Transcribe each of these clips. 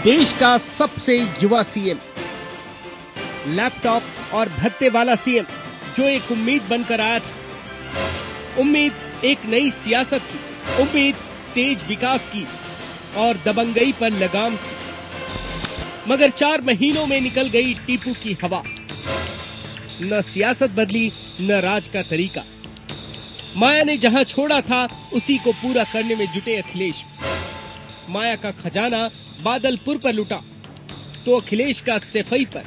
देश का सबसे युवा सीएम, लैपटॉप और भत्ते वाला सीएम जो एक उम्मीद बनकर आया था। उम्मीद एक नई सियासत की, उम्मीद तेज विकास की और दबंगई पर लगाम की। मगर 4 महीनों में निकल गई टीपू की हवा। न सियासत बदली, न राज का तरीका। माया ने जहां छोड़ा था उसी को पूरा करने में जुटे अखिलेश। माया का खजाना बादलपुर पर लुटा तो अखिलेश का सफाई पर।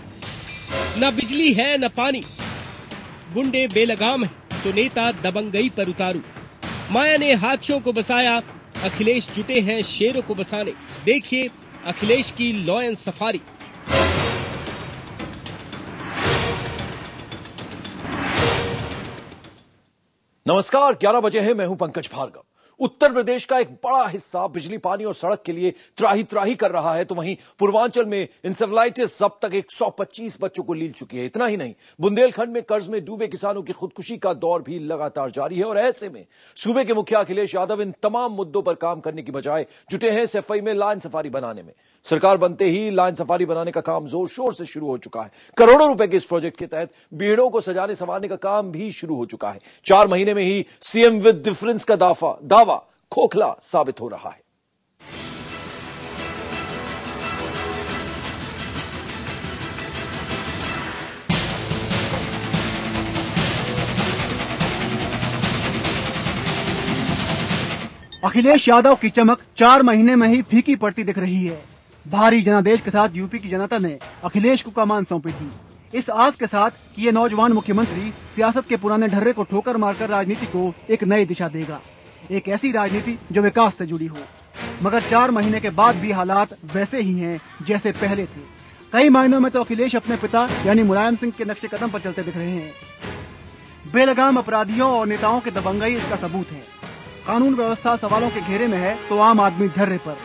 न बिजली है न पानी, गुंडे बेलगाम है तो नेता दबंगई पर उतारू। माया ने हाथियों को बसाया, अखिलेश जुटे हैं शेरों को बसाने। देखिए अखिलेश की लॉयन सफारी। नमस्कार, 11 बजे है। मैं हूं पंकज भार्गव। उत्तर प्रदेश का एक बड़ा हिस्सा बिजली, पानी और सड़क के लिए त्राही त्राही कर रहा है, तो वहीं पूर्वांचल में इंसेफेलाइटिस अब तक 125 बच्चों को लील चुकी है। इतना ही नहीं, बुंदेलखंड में कर्ज में डूबे किसानों की खुदकुशी का दौर भी लगातार जारी है। और ऐसे में सूबे के मुखिया अखिलेश यादव इन तमाम मुद्दों पर काम करने की बजाय जुटे हैं सफाई में लाइन सफारी बनाने में। सरकार बनते ही लाइन सफारी बनाने का काम जोर शोर से शुरू हो चुका है। करोड़ों रुपए के इस प्रोजेक्ट के तहत बीहड़ों को सजाने संवारने का काम भी शुरू हो चुका है। 4 महीने में ही सीएम विद डिफरेंस का दावा खोखला साबित हो रहा है। अखिलेश यादव की चमक 4 महीने में ही फीकी पड़ती दिख रही है। भारी जनादेश के साथ यूपी की जनता ने अखिलेश को कमान सौंपी थी, इस आस के साथ कि ये नौजवान मुख्यमंत्री सियासत के पुराने ढर्रे को ठोकर मारकर राजनीति को एक नई दिशा देगा, एक ऐसी राजनीति जो विकास से जुड़ी हो। मगर 4 महीने के बाद भी हालात वैसे ही हैं जैसे पहले थे। कई मायनों में तो अखिलेश अपने पिता यानी मुलायम सिंह के नक्शे कदम पर चलते दिख रहे हैं। बेलगाम अपराधियों और नेताओं के दबंगई इसका सबूत है। कानून व्यवस्था सवालों के घेरे में है तो आम आदमी ढर्रे पर।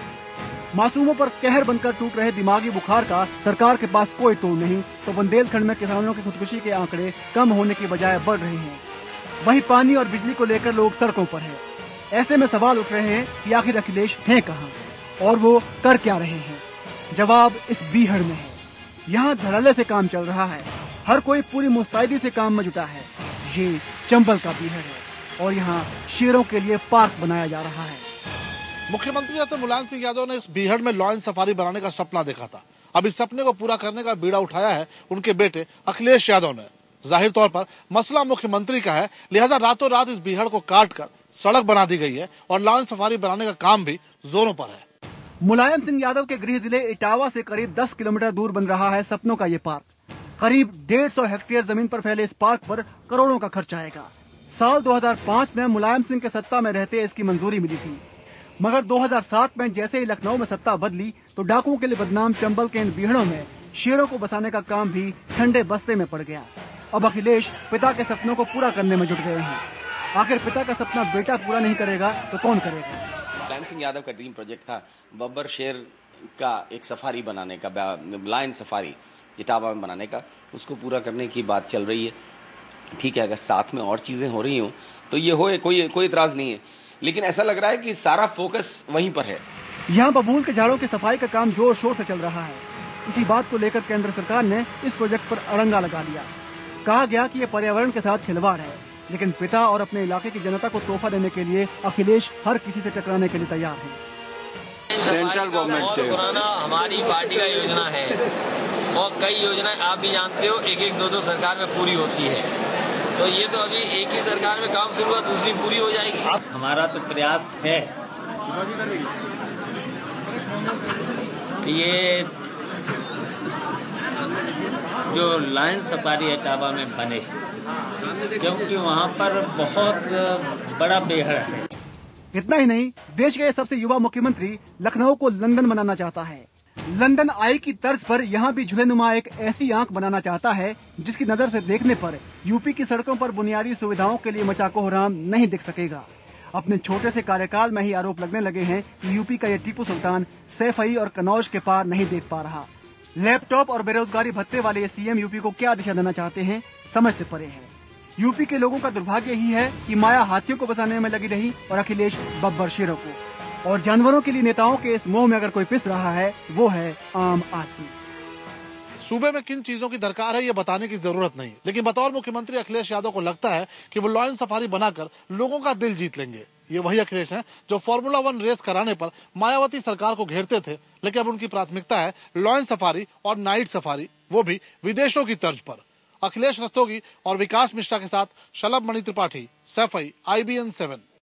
मासूमों पर कहर बनकर टूट रहे दिमागी बुखार का सरकार के पास कोई तोड़ नहीं, तो बुंदेलखंड में किसानों की खुदकुशी के आंकड़े कम होने की बजाय बढ़ रहे हैं। वहीं पानी और बिजली को लेकर लोग सड़कों पर हैं। ऐसे में सवाल उठ रहे हैं कि आखिर अखिलेश हैं कहां और वो कर क्या रहे हैं। जवाब इस बीहड़ में है। यहाँ धड़ल्ले से काम चल रहा है, हर कोई पूरी मुस्तैदी से काम में जुटा है। ये चंबल का बीहड़ है और यहाँ शेरों के लिए पार्क बनाया जा रहा है। मुख्यमंत्री डॉक्टर मुलायम सिंह यादव ने इस बीहड़ में लॉयन सफारी बनाने का सपना देखा था। अब इस सपने को पूरा करने का बीड़ा उठाया है उनके बेटे अखिलेश यादव ने। जाहिर तौर पर मसला मुख्यमंत्री का है, लिहाजा रातों रात इस बीहड़ को काट कर सड़क बना दी गई है और लॉयन सफारी बनाने का काम भी जोरों पर है। मुलायम सिंह यादव के गृह जिले इटावा से करीब 10 किलोमीटर दूर बन रहा है सपनों का ये पार्क। करीब 150 हेक्टेयर जमीन पर फैले इस पार्क पर करोड़ों का खर्च आएगा। साल 2005 में मुलायम सिंह के सत्ता में रहते इसकी मंजूरी मिली थी, मगर 2007 में जैसे ही लखनऊ में सत्ता बदली तो डाकुओं के लिए बदनाम चंबल के इन बीहड़ों में शेरों को बसाने का काम भी ठंडे बस्ते में पड़ गया। अब अखिलेश पिता के सपनों को पूरा करने में जुट गए हैं। आखिर पिता का सपना बेटा पूरा नहीं करेगा तो कौन करेगा। मुलायम सिंह यादव का ड्रीम प्रोजेक्ट था बब्बर शेर का एक सफारी बनाने का, लायन सफारी इटावा में बनाने का। उसको पूरा करने की बात चल रही है। ठीक है, अगर साथ में और चीजें हो रही हो तो ये हो, कोई इतराज नहीं है, लेकिन ऐसा लग रहा है कि सारा फोकस वहीं पर है। यहाँ बबूल के झाड़ों की सफाई का काम जोर शोर से चल रहा है। इसी बात को लेकर केंद्र सरकार ने इस प्रोजेक्ट पर अड़ंगा लगा दिया। कहा गया कि ये पर्यावरण के साथ खिलवाड़ है, लेकिन पिता और अपने इलाके की जनता को तोहफा देने के लिए अखिलेश हर किसी से टकराने के लिए तैयार है। सेंट्रल गवर्नमेंट से पुराना हमारी पार्टी का योजना है और कई योजनाएं आप भी जानते हो, 1-1, 2-2 सरकार में पूरी होती है। तो ये तो अभी एक ही सरकार में काम शुरू हुआ, दूसरी पूरी हो जाएगी। हमारा तो प्रयास है ये जो लायन सफारी इटावा में बने, क्योंकि वहाँ पर बहुत बड़ा बेहड़ है। इतना ही नहीं, देश के सबसे युवा मुख्यमंत्री लखनऊ को लंदन बनाना चाहता है। लंदन आई की तर्ज पर यहाँ भी झुलेनुमा एक ऐसी आंख बनाना चाहता है जिसकी नजर से देखने पर यूपी की सड़कों पर बुनियादी सुविधाओं के लिए मचा कोहराम नहीं दिख सकेगा। अपने छोटे से कार्यकाल में ही आरोप लगने लगे हैं कि यूपी का ये टीपू सुल्तान सैफई और कनौज के पार नहीं देख पा रहा। लैपटॉप और बेरोजगारी भत्ते वाले ये सीएम यूपी को क्या दिशा देना चाहते हैं, समझ से परे है। यूपी के लोगों का दुर्भाग्य ही है कि माया हाथियों को बसाने में लगी रही और अखिलेश बब्बर शेरों को। और जानवरों के लिए नेताओं के इस मोह में अगर कोई पिस रहा है तो वो है आम आदमी। सूबे में किन चीजों की दरकार है ये बताने की जरूरत नहीं, लेकिन बतौर मुख्यमंत्री अखिलेश यादव को लगता है कि वो लॉयन सफारी बनाकर लोगों का दिल जीत लेंगे। ये वही अखिलेश हैं जो फॉर्मूला 1 रेस कराने पर मायावती सरकार को घेरते थे, लेकिन अब उनकी प्राथमिकता है लॉयन सफारी और नाइट सफारी, वो भी विदेशों की तर्ज पर। अखिलेश रस्तोगी और विकास मिश्रा के साथ शलभ मणि त्रिपाठी, सैफई, IBN 7।